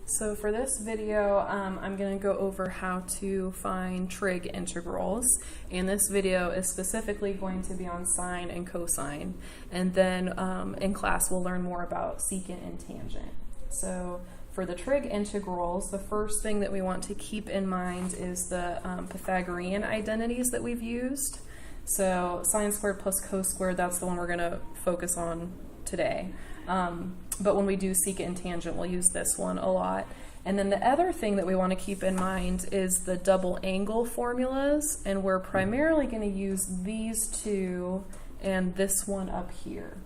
So for this video, I'm going to go over how to find trig integrals, and this video is specifically going to be on sine and cosine, and then in class we'll learn more about secant and tangent. So for the trig integrals, the first thing that we want to keep in mind is the Pythagorean identities that we've used. So sine squared plus cos squared, that's the one we're going to focus on today. But when we do secant and tangent, we'll use this one a lot. And then the other thing that we want to keep in mind is the double angle formulas, and we're primarily going to use these two and this one up here.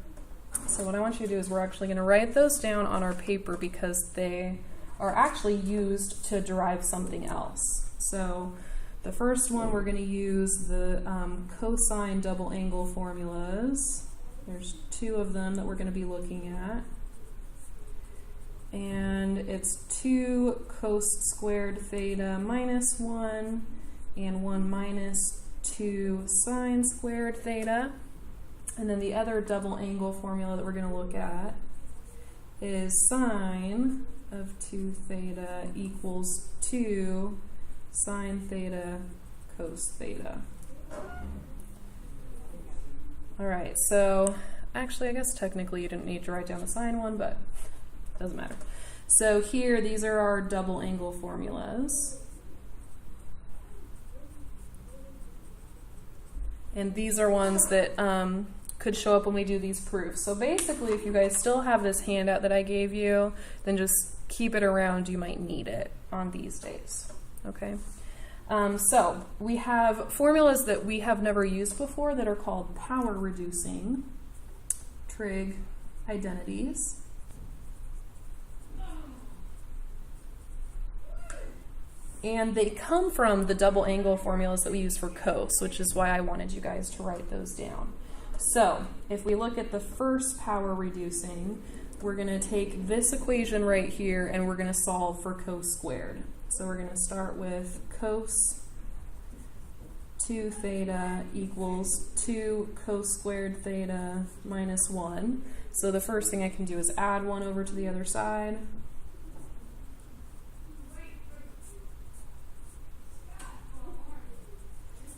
So what I want you to do is we're actually going to write those down on our paper because they are actually used to derive something else. So the first one, we're going to use the cosine double angle formulas. There's two of them that we're going to be looking at. And it's 2 cos squared theta minus 1 and 1 minus 2 sine squared theta. And then the other double angle formula that we're going to look at is sine of 2 theta equals 2 sine theta cos theta. All right, so actually I guess technically you didn't need to write down the sine one, but doesn't matter. So here, these are our double angle formulas. And these are ones that could show up when we do these proofs. So basically, if you guys still have this handout that I gave you, then just keep it around. You might need it on these days. Okay? So we have formulas that we have never used before that are called power reducing trig identities. And they come from the double angle formulas that we use for cos, which is why I wanted you guys to write those down. So if we look at the first power reducing, we're going to take this equation right here and we're going to solve for cos squared. So we're going to start with cos 2 theta equals 2 cos squared theta minus 1. So the first thing I can do is add 1 over to the other side.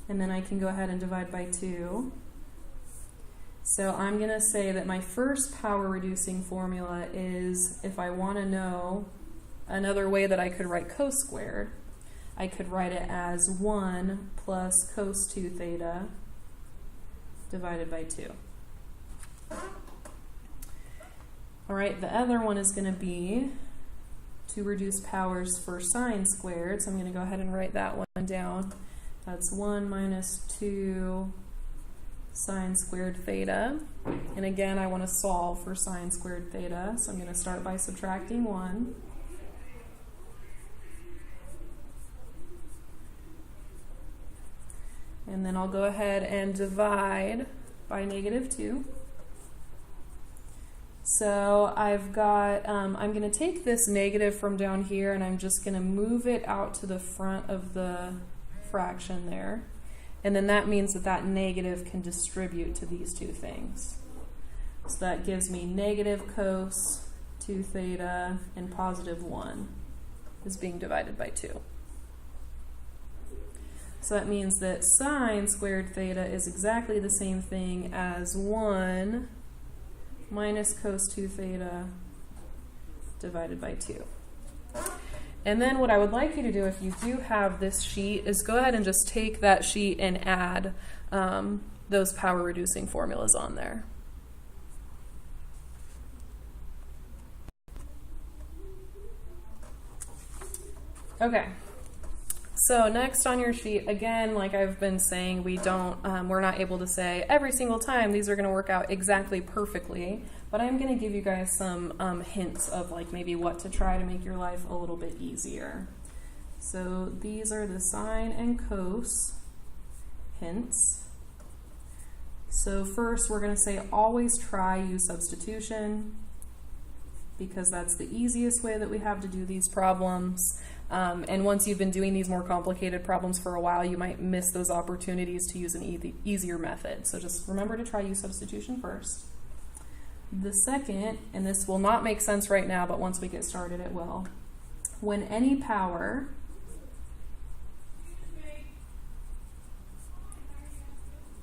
And then I can go ahead and divide by 2. So I'm going to say that my first power reducing formula is, if I want to know another way that I could write cos squared, I could write it as 1 plus cos 2 theta divided by 2. All right, the other one is going to be to reduce powers for sine squared. So I'm going to go ahead and write that one down. That's 1 minus 2 sine squared theta. And again, I want to solve for sine squared theta. So I'm going to start by subtracting 1. And then I'll go ahead and divide by negative 2. So I've got, I'm going to take this negative from down here and I'm just going to move it out to the front of the fraction there, and then that means that that negative can distribute to these two things. So that gives me negative cos 2 theta and positive 1 is being divided by 2. So that means that sine squared theta is exactly the same thing as 1 minus cos 2 theta divided by 2. And then what I would like you to do, if you do have this sheet, is go ahead and just take that sheet and add those power reducing formulas on there. Okay, so next on your sheet, again, like I've been saying, we're not able to say every single time these are going to work out exactly perfectly. But I'm going to give you guys some hints of like maybe what to try to make your life a little bit easier. So these are the sine and cos hints. So first we're going to say always try use substitution because that's the easiest way that we have to do these problems. And once you've been doing these more complicated problems for a while, you might miss those opportunities to use an easier method. So just remember to try use substitution first. The second, and this will not make sense right now, but once we get started it will, when any power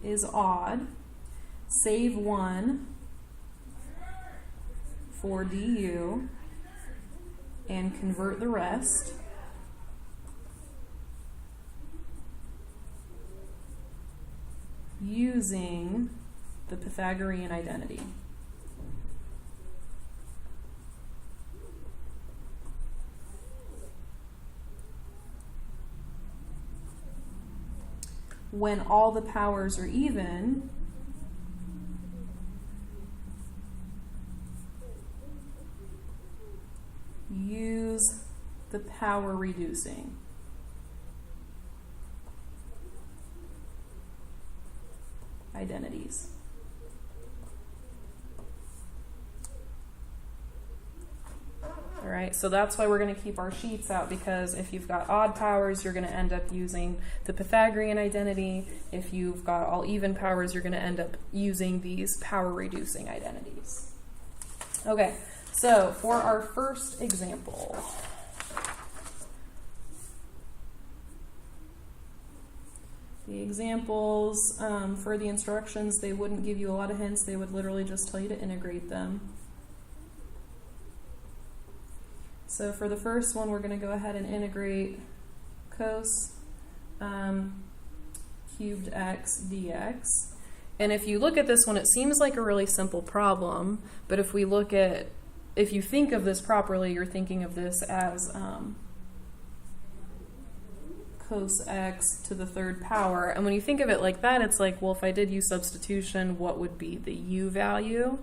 is odd, save 1 for du and convert the rest. Using the Pythagorean identity. When all the powers are even, use the power reducing. Identities. All right, so that's why we're going to keep our sheets out, because if you've got odd powers, you're going to end up using the Pythagorean identity. If you've got all even powers, you're going to end up using these power reducing identities. Okay, so for our first example, the examples for the instructions, they wouldn't give you a lot of hints. They would literally just tell you to integrate them. So for the first one, we're going to go ahead and integrate cos cubed x dx. And if you look at this one, it seems like a really simple problem. But if you think of this properly, you're thinking of this as cos x to the third power. And when you think of it like that, it's like, well, if I did use substitution, what would be the u value?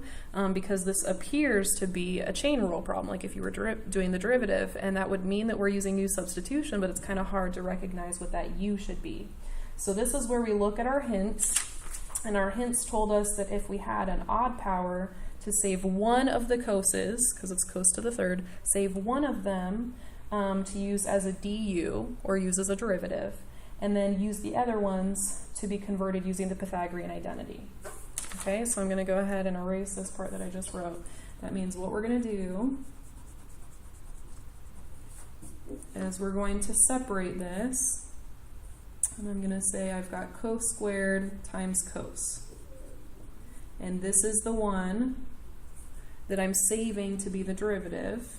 Because this appears to be a chain rule problem, like if you were doing the derivative, and that would mean that we're using u substitution, but it's kind of hard to recognize what that u should be. So this is where we look at our hints, and our hints told us that if we had an odd power, to save one of the coses, because it's cos to the third, save one of them to use as a du, or use as a derivative, and then use the other ones to be converted using the Pythagorean identity. Okay, so I'm going to go ahead and erase this part that I just wrote. That means what we're going to do is we're going to separate this, and I'm going to say I've got cos squared times cos. And this is the one that I'm saving to be the derivative.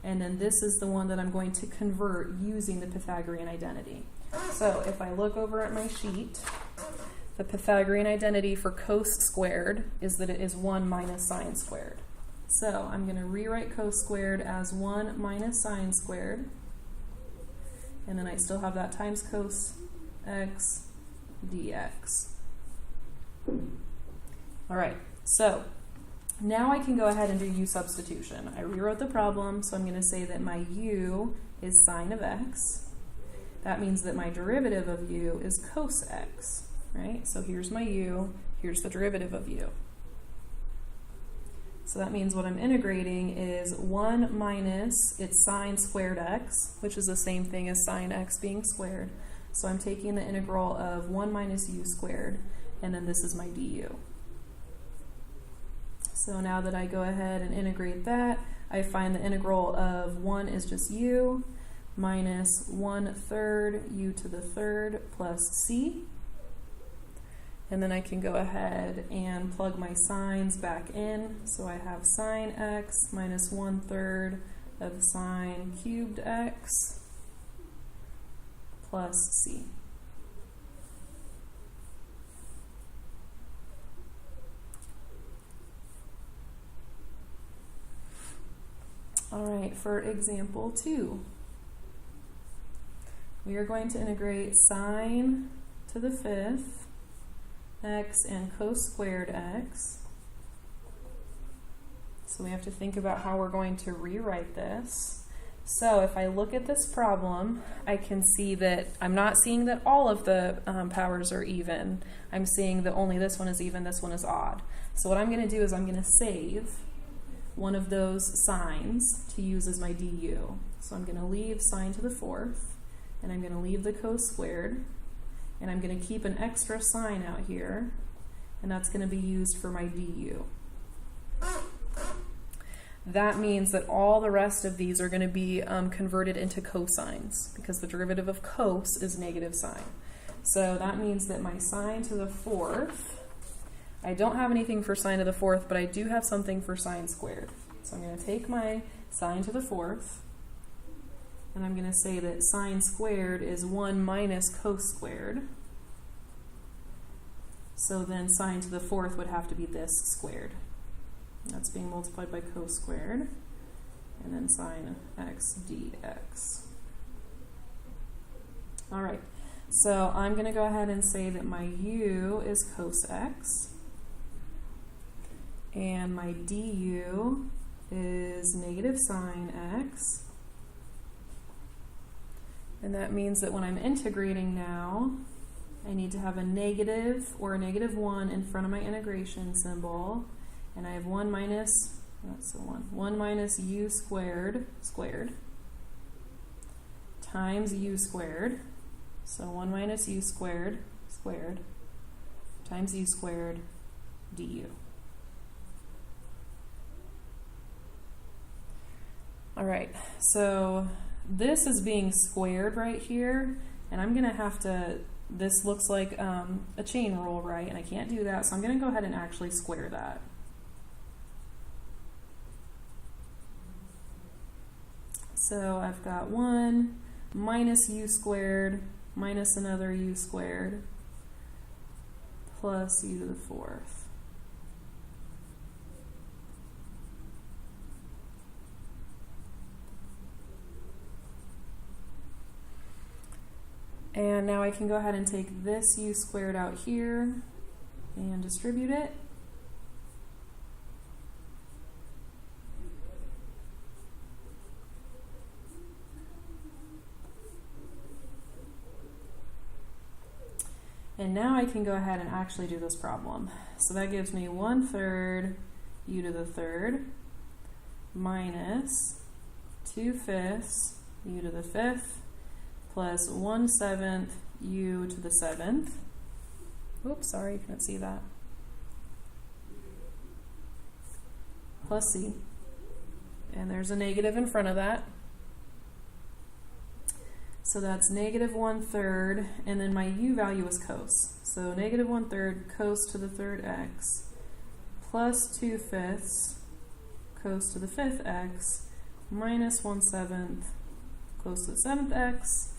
And then this is the one that I'm going to convert using the Pythagorean identity. So if I look over at my sheet, the Pythagorean identity for cos squared is that it is 1 minus sine squared. So I'm going to rewrite cos squared as 1 minus sine squared. And then I still have that times cos x dx. All right, so now I can go ahead and do u substitution. I rewrote the problem, so I'm going to say that my u is sine of x. That means that my derivative of u is cos x, right? So here's my u, here's the derivative of u. So that means what I'm integrating is 1 minus its sine squared x, which is the same thing as sine x being squared. So I'm taking the integral of 1 minus u squared, and then this is my du. So now that I go ahead and integrate that, I find the integral of 1 is just u minus 1/3 u to the third plus c. And then I can go ahead and plug my signs back in. So I have sine x minus 1/3 of sine cubed x plus c. All right, for example 2, we are going to integrate sine to the fifth x and cos squared x. So we have to think about how we're going to rewrite this. So if I look at this problem, I can see that I'm not seeing that all of the powers are even. I'm seeing that only this one is even, this one is odd. So what I'm going to do is I'm going to save one of those signs to use as my du. So I'm going to leave sine to the fourth, and I'm going to leave the cos squared, and I'm going to keep an extra sign out here, and that's going to be used for my du. that means that all the rest of these are going to be converted into cosines, because the derivative of cos is negative sine. So that means that my sine to the fourth, I don't have anything for sine to the fourth, but I do have something for sine squared. So I'm going to take my sine to the fourth, and I'm going to say that sine squared is 1 minus cos squared. So then sine to the fourth would have to be this squared. That's being multiplied by cos squared, and then sine x dx. All right, so I'm going to go ahead and say that my u is cos x, and my du is negative sine x. And that means that when I'm integrating now, I need to have a negative or a negative 1 in front of my integration symbol. And I have 1 minus, that's the 1 minus u squared times u squared. So 1 minus u squared times u squared du. All right, so this is being squared right here, and I'm going to have to, this looks like a chain rule, right? And I can't do that, so I'm going to go ahead and actually square that. So I've got 1 minus u squared minus another u squared plus u to the fourth. And now I can go ahead and take this u squared out here and distribute it. And now I can go ahead and actually do this problem. So that gives me 1/3 u to the third minus 2/5 u to the fifth plus 1/7 u to the seventh. Oops, sorry, you can't see that. Plus c. And there's a negative in front of that. So that's negative 1/3, and then my u value is cos. So negative 1/3 cos to the third x plus 2/5 cos to the fifth x minus 1/7 cos to the seventh x.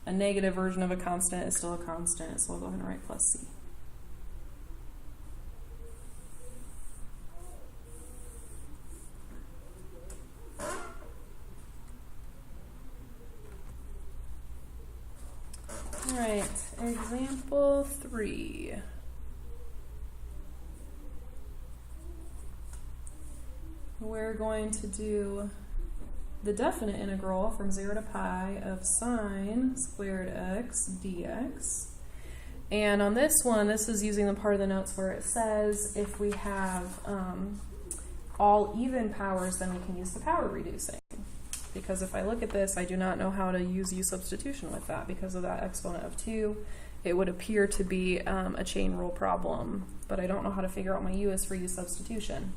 A negative version of a constant is still a constant, so I'll go ahead and write plus c. All right, example 3. We're going to do the definite integral from 0 to pi of sine squared x dx. And on this one, this is using the part of the notes where it says if we have all even powers, then we can use the power reducing. Because if I look at this, I do not know how to use u substitution with that because of that exponent of 2. It would appear to be a chain rule problem, but I don't know how to figure out my u is for u substitution.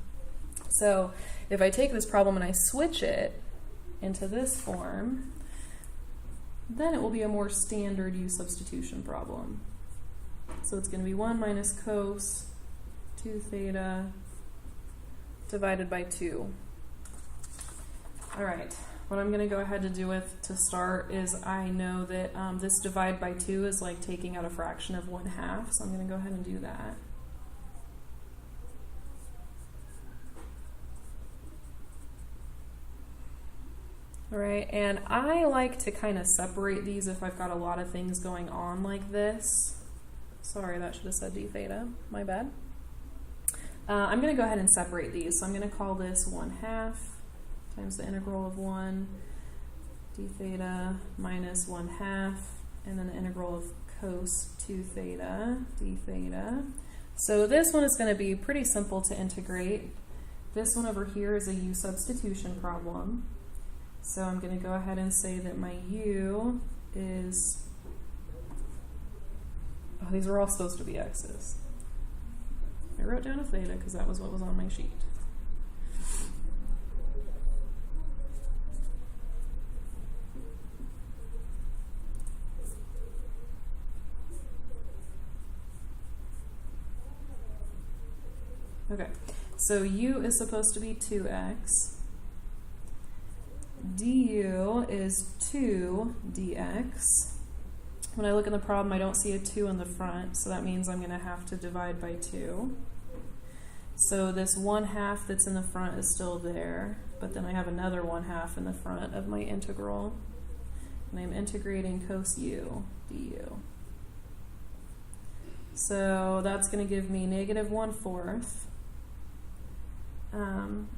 So if I take this problem and I switch it into this form, then it will be a more standard u substitution problem. So it's going to be 1 minus cos 2 theta divided by 2. All right. What I'm going to go ahead to do to start is I know that this divide by 2 is like taking out a fraction of 1/2, so I'm going to go ahead and do that. All right, and I like to kind of separate these if I've got a lot of things going on like this. Sorry, that should have said d theta, my bad. I'm going to go ahead and separate these, so I'm going to call this 1/2 times the integral of 1 d theta minus 1/2, and then the integral of cos 2 theta d theta. So this one is going to be pretty simple to integrate. This one over here is a u substitution problem. So I'm going to go ahead and say that my u is, oh, these are all supposed to be x's. I wrote down a theta because that was what was on my sheet. Okay, so u is supposed to be 2x. du is 2 dx. When I look in the problem, I don't see a 2 in the front, so that means I'm going to have to divide by 2. So this 1/2 that's in the front is still there, but then I have another 1/2 in the front of my integral, and I'm integrating cos u du. So that's going to give me -1/4.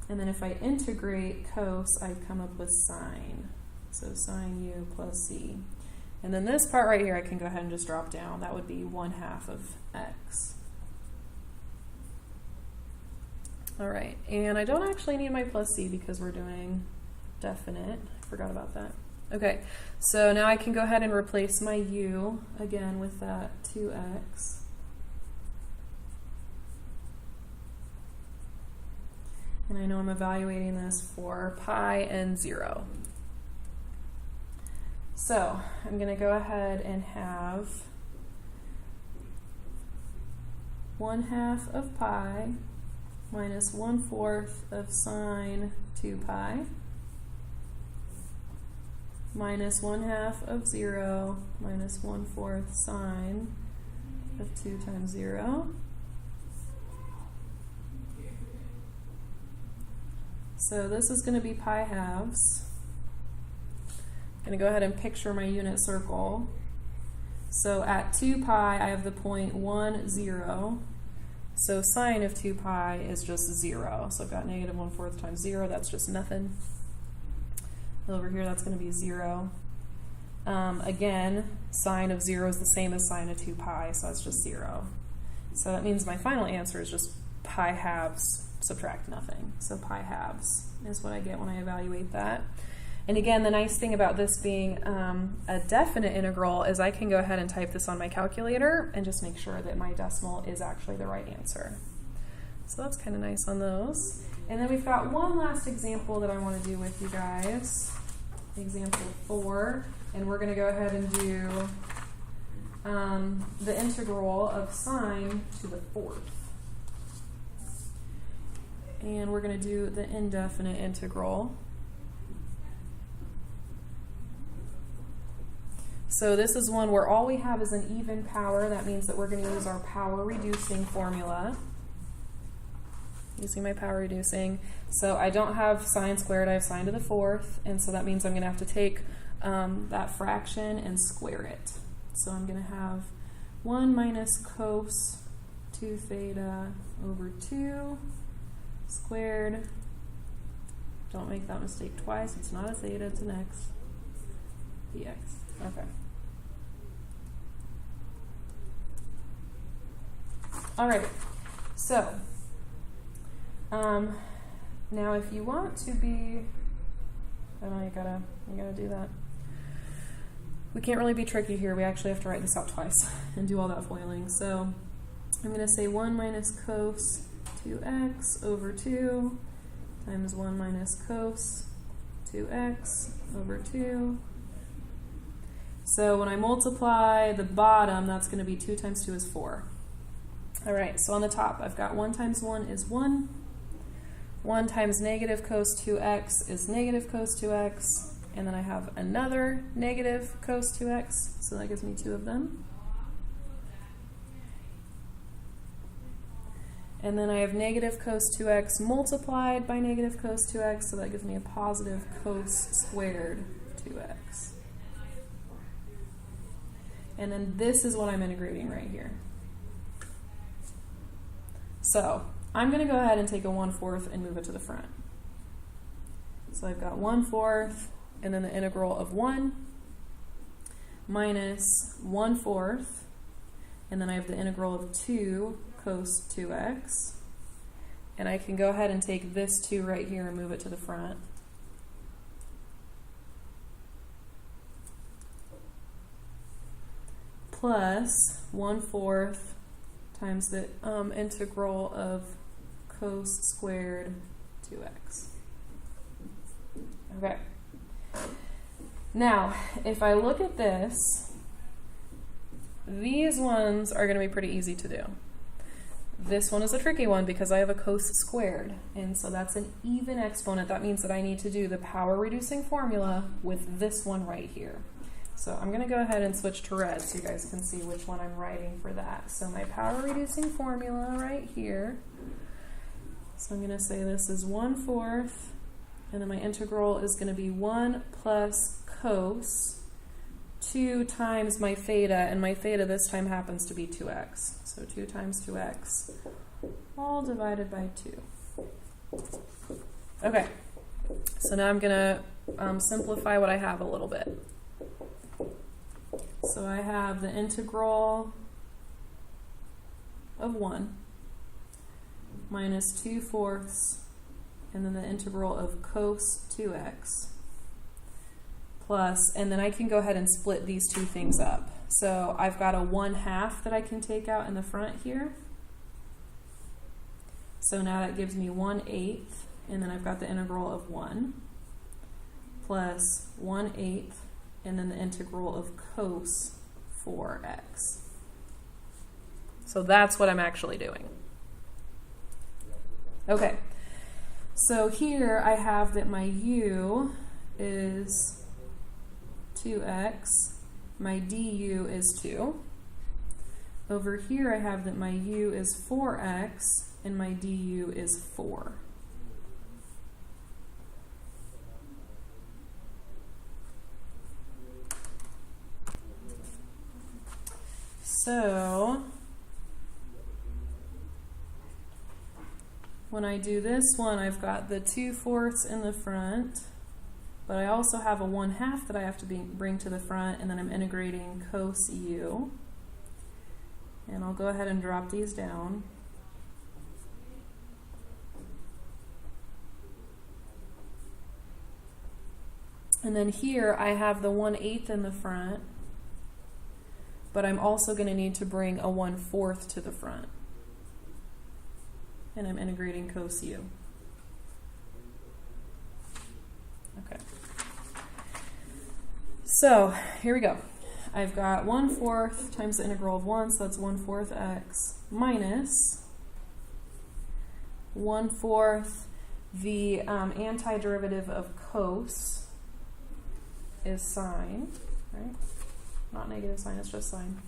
And then if I integrate cos, I come up with sine. So sine u plus c. And then this part right here, I can go ahead and just drop down. That would be 1/2 of x. All right, and I don't actually need my plus c because we're doing definite. I forgot about that. Okay, so now I can go ahead and replace my u again with that 2x. And I know I'm evaluating this for pi and 0. So I'm going to go ahead and have 1/2 of pi minus 1/4 of sine 2 pi minus 1/2 of 0 minus 1/4 sine of 2 times 0. So this is going to be pi halves. I'm going to go ahead and picture my unit circle. So at 2 pi, I have the point 1, 0. So sine of 2 pi is just 0. So I've got -1/4 times 0. That's just nothing. Over here, that's going to be 0. Again, sine of 0 is the same as sine of 2 pi, so that's just 0. So that means my final answer is just pi halves subtract nothing. So pi halves is what I get when I evaluate that. And again, the nice thing about this being a definite integral is I can go ahead and type this on my calculator and just make sure that my decimal is actually the right answer. So that's kind of nice on those. And then we've got one last example that I want to do with you guys. Example 4. And we're going to go ahead and do the integral of sine to the 4th. And we're going to do the indefinite integral. So this is one where all we have is an even power. That means that we're going to use our power reducing formula. You see my power reducing. So I don't have sine squared, I have sine to the 4th. And so that means I'm going to have to take that fraction and square it. So I'm going to have 1 minus cos 2 theta over 2 squared. Don't make that mistake twice. It's not a theta, it's an x dx. Okay. All right. So now if you want to be, I don't know, you gotta do that. We can't really be tricky here. We actually have to write this out twice and do all that foiling. So I'm going to say 1 minus cos 2x over 2 times 1 minus cos 2x over 2. So when I multiply the bottom, that's going to be 2 times 2 is 4. All right, so on the top, I've got 1 times 1 is 1. 1 times negative cos 2x is negative cos 2x. And then I have another negative cos 2x, so that gives me 2 of them. And then I have negative cos 2x multiplied by negative cos 2x, so that gives me a positive cos squared 2x. And then this is what I'm integrating right here. So I'm going to go ahead and take a 1/4 and move it to the front. So I've got 1/4, and then the integral of 1 minus 1/4, and then I have the integral of 2 cos 2x. And I can go ahead and take this 2 right here and move it to the front. Plus 1/4 times the integral of cos squared 2x. Okay. Now, if I look at this, these ones are going to be pretty easy to do. This one is a tricky one because I have a cos squared, and so that's an even exponent. That means that I need to do the power reducing formula with this one right here. So I'm going to go ahead and switch to red so you guys can see which one I'm writing for that. So my power reducing formula right here. So I'm going to say this is 1/4, and then my integral is going to be 1 plus cos 2 times my theta, and my theta this time happens to be 2x. So 2 times 2x, all divided by 2. Okay, so now I'm going to simplify what I have a little bit. So I have the integral of 1 minus 2/4, and then the integral of cos 2x plus, and then I can go ahead and split these two things up. So I've got a 1/2 that I can take out in the front here. So now that gives me 1/8, and then I've got the integral of 1 plus 1/8, and then the integral of cos 4x. So that's what I'm actually doing. Okay, so here I have that my u is 2x, my du is 2. Over here I have that my u is 4x, and my du is 4. So when I do this one, I've got the 2/4 in the front, but I also have a 1/2 that I have to bring to the front, and then I'm integrating cos u. And I'll go ahead and drop these down. And then here I have the 1/8 in the front, but I'm also going to need to bring a 1/4 to the front. And I'm integrating cos u. Okay. So here we go. I've got 1/4 times the integral of 1, so that's 1/4 x, minus 1/4 the antiderivative of cos is sine, right? Not negative sine, it's just sine.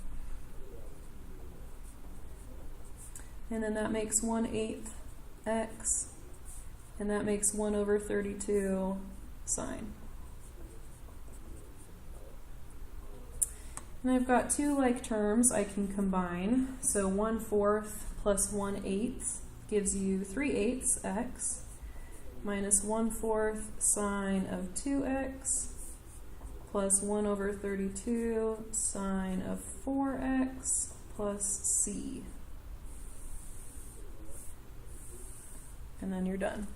And then that makes 1/8 x, and that makes 1/32 sine. And I've got two like terms I can combine. So 1/4 plus 1/8 gives you 3/8 x, minus 1/4 sine of 2x, plus 1/32 sine of 4x, plus c. And then you're done.